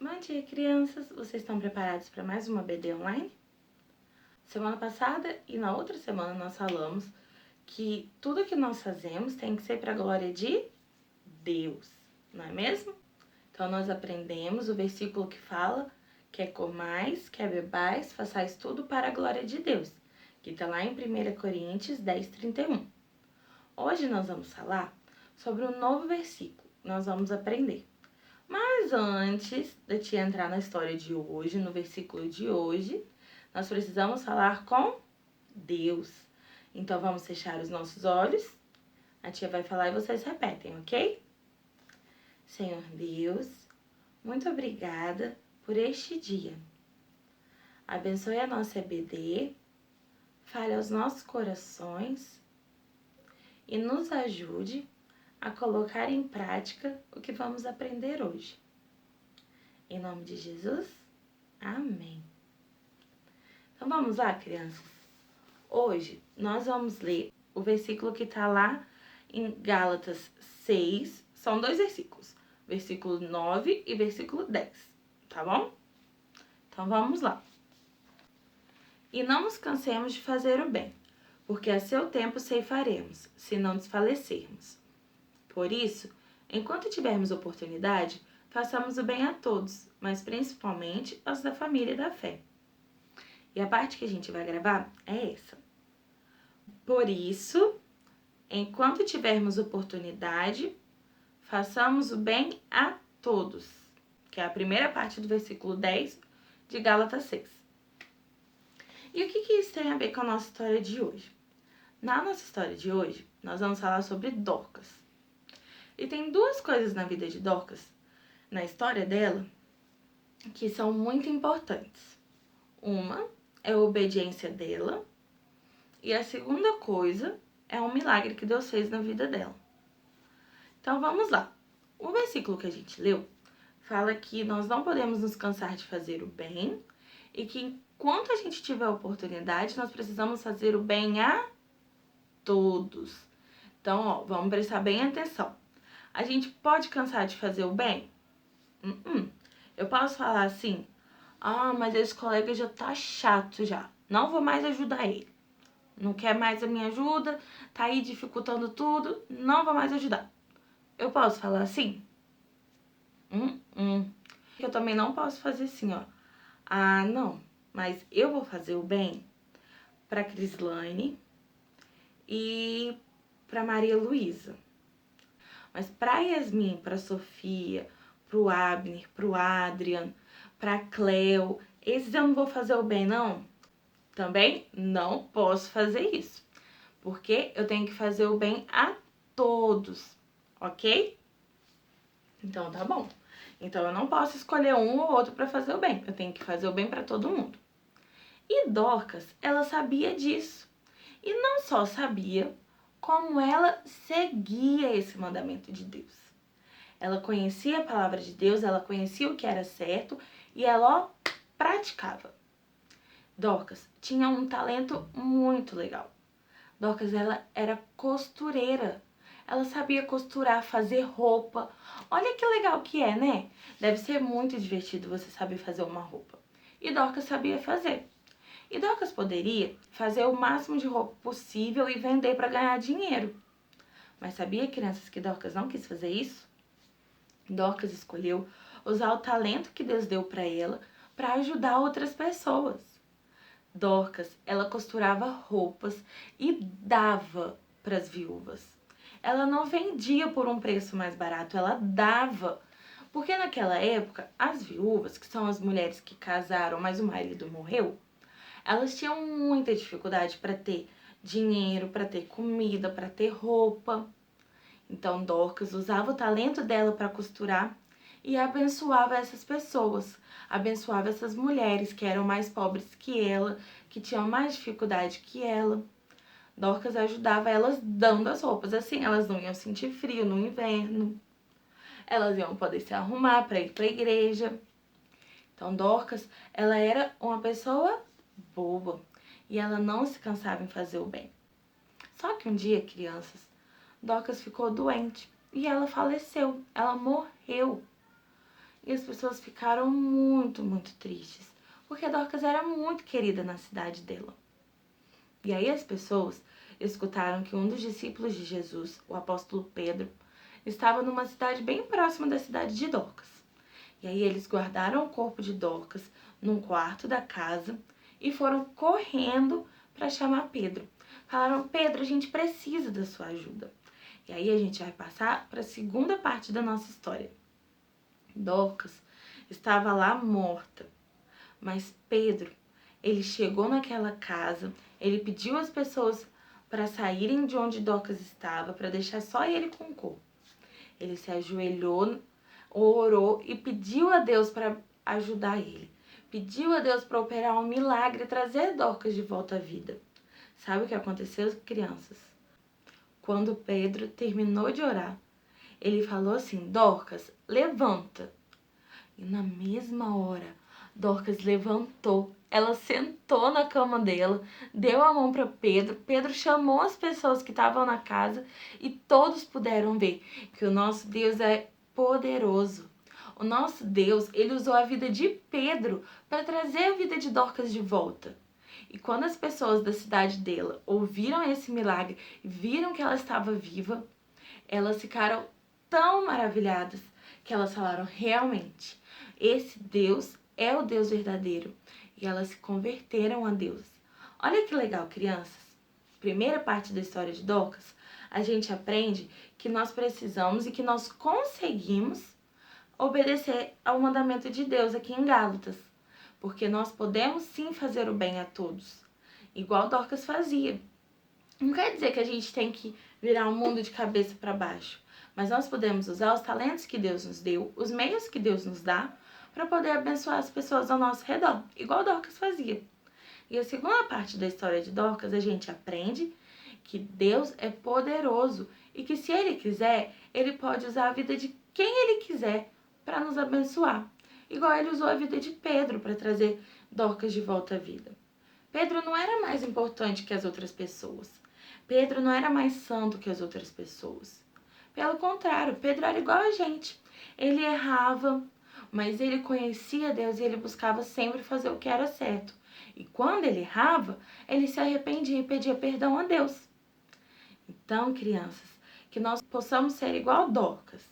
Bom dia, crianças! Vocês estão preparados para mais uma BD online? Semana passada e na outra semana nós falamos que tudo que nós fazemos tem que ser para a glória de Deus, não é mesmo? Então nós aprendemos o versículo que fala: quer comais, quer bebais, façais tudo para a glória de Deus, que está lá em 1 Coríntios 10:31. Hoje nós vamos falar sobre um novo versículo, nós vamos aprender. Mas antes de te entrar na história de hoje, no versículo de hoje, nós precisamos falar com Deus. Então vamos fechar os nossos olhos. A tia vai falar e vocês repetem, ok? Senhor Deus, muito obrigada por este dia. Abençoe a nossa EBD, fale aos nossos corações e nos ajude a colocar em prática o que vamos aprender hoje. Em nome de Jesus, amém. Então vamos lá, crianças? Hoje nós vamos ler o versículo que está lá em Gálatas 6, são 2 versículos, versículo 9 e versículo 10, tá bom? Então vamos lá. E não nos cansemos de fazer o bem, porque a seu tempo ceifaremos, se não desfalecermos. Por isso, enquanto tivermos oportunidade, façamos o bem a todos, mas principalmente aos da família e da fé. E a parte que a gente vai gravar é essa. Por isso, enquanto tivermos oportunidade, façamos o bem a todos, que é a primeira parte do versículo 10 de Gálatas 6. E o que isso tem a ver com a nossa história de hoje? Na nossa história de hoje, nós vamos falar sobre Dorcas. E tem 2 coisas na vida de Dorcas, na história dela, que são muito importantes. Uma é a obediência dela, e a segunda coisa é um milagre que Deus fez na vida dela. Então vamos lá. O versículo que a gente leu fala que nós não podemos nos cansar de fazer o bem e que enquanto a gente tiver oportunidade, nós precisamos fazer o bem a todos. Então, vamos prestar bem atenção. A gente pode cansar de fazer o bem? Eu posso falar assim: mas esse colega já tá chato já, não vou mais ajudar ele. Não quer mais a minha ajuda, tá aí dificultando tudo, não vou mais ajudar. Eu posso falar assim? Eu também não posso fazer assim, ó. Não, mas eu vou fazer o bem pra Crislane e pra Maria Luísa. Mas pra Yasmin, pra Sofia, pro Abner, pro Adrian, pra Cleo, esses eu não vou fazer o bem, não. Também não posso fazer isso, porque eu tenho que fazer o bem a todos, ok? Então tá bom. Então eu não posso escolher um ou outro para fazer o bem, eu tenho que fazer o bem para todo mundo. E Dorcas, ela sabia disso. E não só sabia, como ela seguia esse mandamento de Deus. Ela conhecia a palavra de Deus, ela conhecia o que era certo e ela, praticava. Dorcas tinha um talento muito legal. Dorcas, ela era costureira. Ela sabia costurar, fazer roupa. Olha que legal que é, né? Deve ser muito divertido você saber fazer uma roupa. E Dorcas sabia fazer. E Dorcas poderia fazer o máximo de roupa possível e vender para ganhar dinheiro. Mas sabia, crianças, que Dorcas não quis fazer isso? Dorcas escolheu usar o talento que Deus deu para ela para ajudar outras pessoas. Dorcas, ela costurava roupas e dava para as viúvas. Ela não vendia por um preço mais barato, ela dava. Porque naquela época, as viúvas, que são as mulheres que casaram, mas o marido morreu, elas tinham muita dificuldade para ter dinheiro, para ter comida, para ter roupa. Então Dorcas usava o talento dela para costurar e abençoava essas pessoas, abençoava essas mulheres que eram mais pobres que ela, que tinham mais dificuldade que ela. Dorcas ajudava elas dando as roupas, assim elas não iam sentir frio no inverno, elas iam poder se arrumar para ir para a igreja. Então Dorcas, ela era uma pessoa boa e ela não se cansava em fazer o bem. Só que um dia, crianças, Dorcas ficou doente e ela faleceu, ela morreu. E as pessoas ficaram muito, muito tristes, porque Dorcas era muito querida na cidade dela. E aí as pessoas escutaram que um dos discípulos de Jesus, o apóstolo Pedro, estava numa cidade bem próxima da cidade de Dorcas. E aí eles guardaram o corpo de Dorcas num quarto da casa e foram correndo para chamar Pedro. Falaram: Pedro, a gente precisa da sua ajuda. E aí a gente vai passar para a segunda parte da nossa história. Dorcas estava lá morta, mas Pedro, ele chegou naquela casa, ele pediu às pessoas para saírem de onde Dorcas estava, para deixar só ele com o corpo. Ele se ajoelhou, orou e pediu a Deus para ajudar ele. Pediu a Deus para operar um milagre e trazer Dorcas de volta à vida. Sabe o que aconteceu, crianças? Quando Pedro terminou de orar, ele falou assim: Dorcas, levanta. E na mesma hora, Dorcas levantou. Ela sentou na cama dela, deu a mão para Pedro. Pedro chamou as pessoas que estavam na casa e todos puderam ver que o nosso Deus é poderoso. O nosso Deus, ele usou a vida de Pedro para trazer a vida de Dorcas de volta. E quando as pessoas da cidade dela ouviram esse milagre e viram que ela estava viva, elas ficaram tão maravilhadas que elas falaram: realmente, esse Deus é o Deus verdadeiro. E elas se converteram a Deus. Olha que legal, crianças. Primeira parte da história de Dorcas, a gente aprende que nós precisamos e que nós conseguimos obedecer ao mandamento de Deus aqui em Gálatas. Porque nós podemos sim fazer o bem a todos, igual Dorcas fazia. Não quer dizer que a gente tem que virar o mundo de cabeça para baixo, mas nós podemos usar os talentos que Deus nos deu, os meios que Deus nos dá, para poder abençoar as pessoas ao nosso redor, igual Dorcas fazia. E a segunda parte da história de Dorcas, a gente aprende que Deus é poderoso e que se Ele quiser, Ele pode usar a vida de quem Ele quiser para nos abençoar. Igual Ele usou a vida de Pedro para trazer Dorcas de volta à vida. Pedro não era mais importante que as outras pessoas. Pedro não era mais santo que as outras pessoas. Pelo contrário, Pedro era igual a gente. Ele errava, mas ele conhecia Deus e ele buscava sempre fazer o que era certo. E quando ele errava, ele se arrependia e pedia perdão a Deus. Então, crianças, que nós possamos ser igual Dorcas.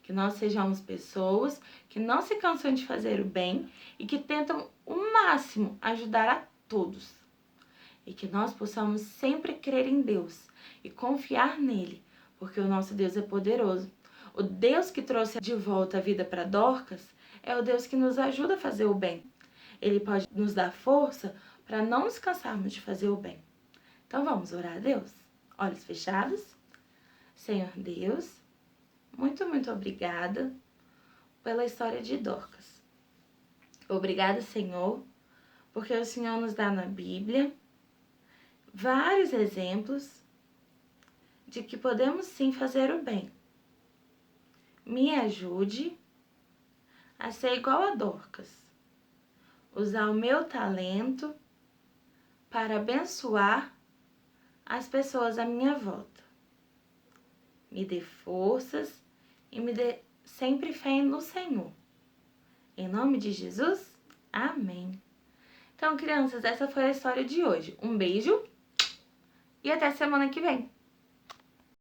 Que nós sejamos pessoas que não se cansam de fazer o bem e que tentam o máximo ajudar a todos. E que nós possamos sempre crer em Deus e confiar nele, porque o nosso Deus é poderoso. O Deus que trouxe de volta a vida para Dorcas é o Deus que nos ajuda a fazer o bem. Ele pode nos dar força para não nos cansarmos de fazer o bem. Então vamos orar a Deus? Olhos fechados. Senhor Deus, muito, muito obrigada pela história de Dorcas. Obrigada, Senhor, porque o Senhor nos dá na Bíblia vários exemplos de que podemos sim fazer o bem. Me ajude a ser igual a Dorcas, usar o meu talento para abençoar as pessoas à minha volta. Me dê forças e me dê sempre fé no Senhor. Em nome de Jesus, amém. Então, crianças, essa foi a história de hoje. Um beijo e até semana que vem.